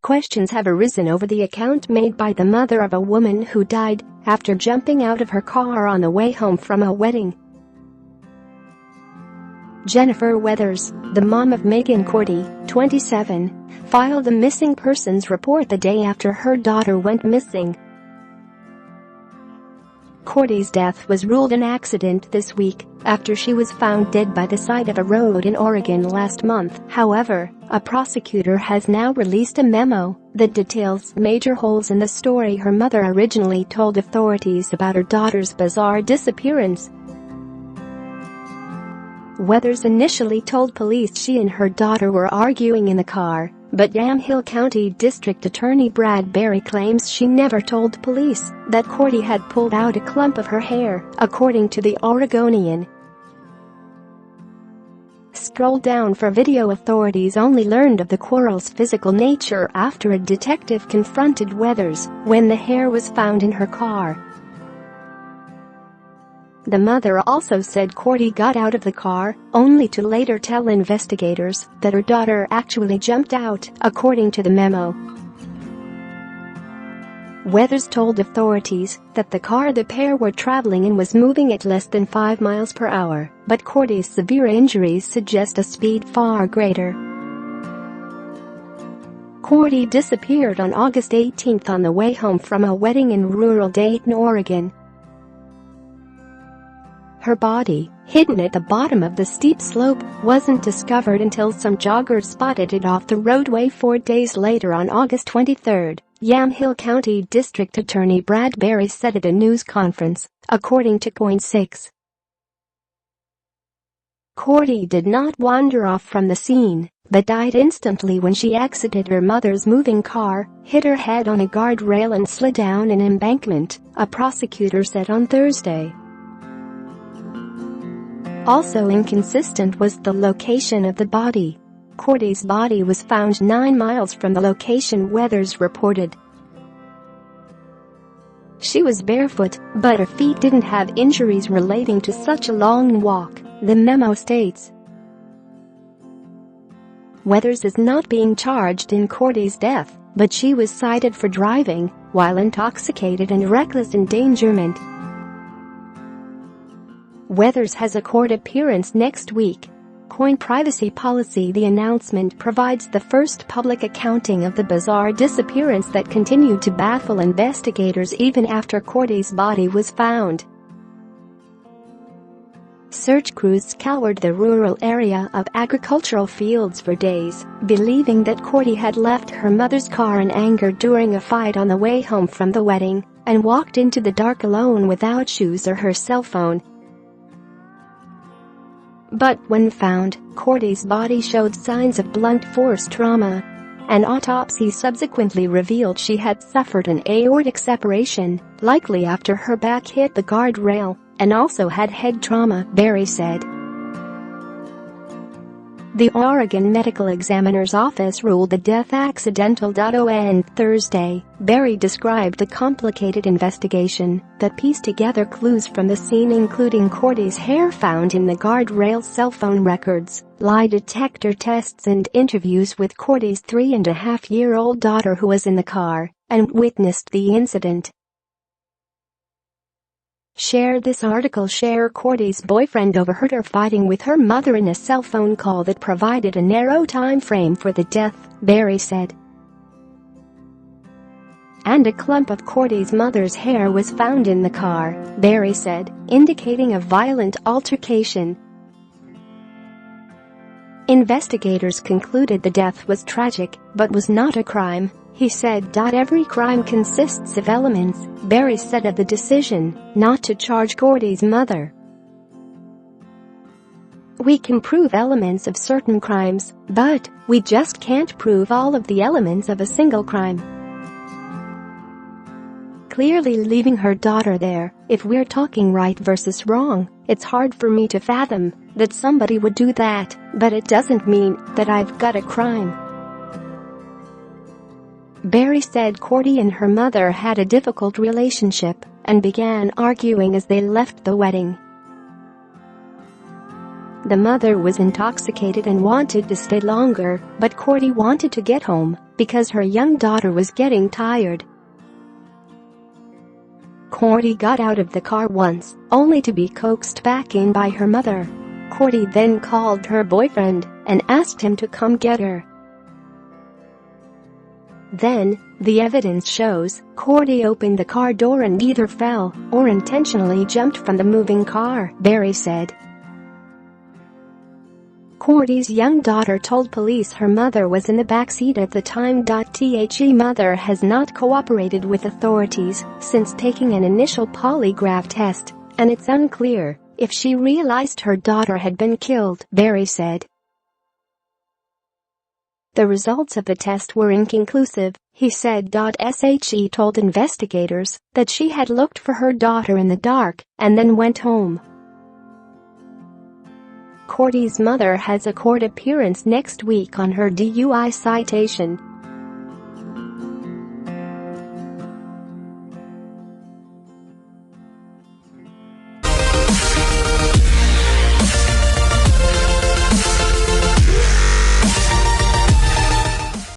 Questions have arisen over the account made by the mother of a woman who died after jumping out of her car on the way home from a wedding. Jennifer Weathers, the mom of Meighan Cordie, 27, filed a missing persons report the day after her daughter went missing. Cordie's death was ruled an accident this week after she was found dead by the side of a road in Oregon last month. However, a prosecutor has now released a memo that details major holes in the story her mother originally told authorities about her daughter's bizarre disappearance. Weathers initially told police she and her daughter were arguing in the car, but Yamhill County District Attorney Brad Berry claims she never told police that Cordie had pulled out a clump of her hair, according to the Oregonian. Scroll down for video. Authorities only learned of the quarrel's physical nature after a detective confronted Weathers when the hair was found in her car. The mother also said Cordie got out of the car, only to later tell investigators that her daughter actually jumped out, according to the memo. Weathers told authorities that the car the pair were traveling in was moving at less than 5 miles per hour, but Cordie's severe injuries suggest a speed far greater. Cordie disappeared on August 18 on the way home from a wedding in rural Dayton, Oregon. Her body, hidden at the bottom of the steep slope, wasn't discovered until some joggers spotted it off the roadway 4 days later on August 23, Yamhill County District Attorney Brad Berry said at a news conference, according to KOIN 6. Cordie did not wander off from the scene, but died instantly when she exited her mother's moving car, hit her head on a guardrail and slid down an embankment, a prosecutor said on Thursday. Also inconsistent was the location of the body. Cordie's body was found 9 miles from the location, Weathers reported. She was barefoot, but her feet didn't have injuries relating to such a long walk, the memo states. Weathers is not being charged in Cordie's death, but she was cited for driving while intoxicated and reckless endangerment. Weathers has a court appearance next week. KOIN Privacy Policy. The announcement provides the first public accounting of the bizarre disappearance that continued to baffle investigators even after Cordie's body was found. Search crews scoured the rural area of agricultural fields for days, believing that Cordie had left her mother's car in anger during a fight on the way home from the wedding and walked into the dark alone without shoes or her cell phone. But when found, Cordie's body showed signs of blunt force trauma. An autopsy subsequently revealed she had suffered an aortic separation, likely after her back hit the guardrail, and also had head trauma, Berry said. The Oregon Medical Examiner's Office ruled the death accidental.On Thursday. Berry described the complicated investigation that pieced together clues from the scene, including Cordie's hair found in the guardrail, cell phone records, lie detector tests, and interviews with Cordie's 3.5-year-old daughter who was in the car and witnessed the incident. Share this article. Share Cordie's boyfriend overheard her fighting with her mother in a cell phone call that provided a narrow time frame for the death, Berry said. And a clump of Cordie's mother's hair was found in the car, Berry said, indicating a violent altercation. Investigators concluded the death was tragic, but was not a crime, he said. Every crime consists of elements, Berry said of the decision not to charge Cordie's mother. We can prove elements of certain crimes, but we just can't prove all of the elements of a single crime. Clearly leaving her daughter there, if we're talking right versus wrong, it's hard for me to fathom that somebody would do that, but it doesn't mean that I've got a crime. Berry said Cordie and her mother had a difficult relationship and began arguing as they left the wedding. The mother was intoxicated and wanted to stay longer, but Cordie wanted to get home because her young daughter was getting tired. Cordie got out of the car once, only to be coaxed back in by her mother. Cordie then called her boyfriend and asked him to come get her. Then, the evidence shows, Cordie opened the car door and either fell or intentionally jumped from the moving car, Barry said. Cordie's young daughter told police her mother was in the backseat at the time. The mother has not cooperated with authorities since taking an initial polygraph test, and it's unclear if she realized her daughter had been killed, Barry said. The results of the test were inconclusive, he said. She told investigators that she had looked for her daughter in the dark and then went home. Cordie's mother has a court appearance next week on her DUI citation.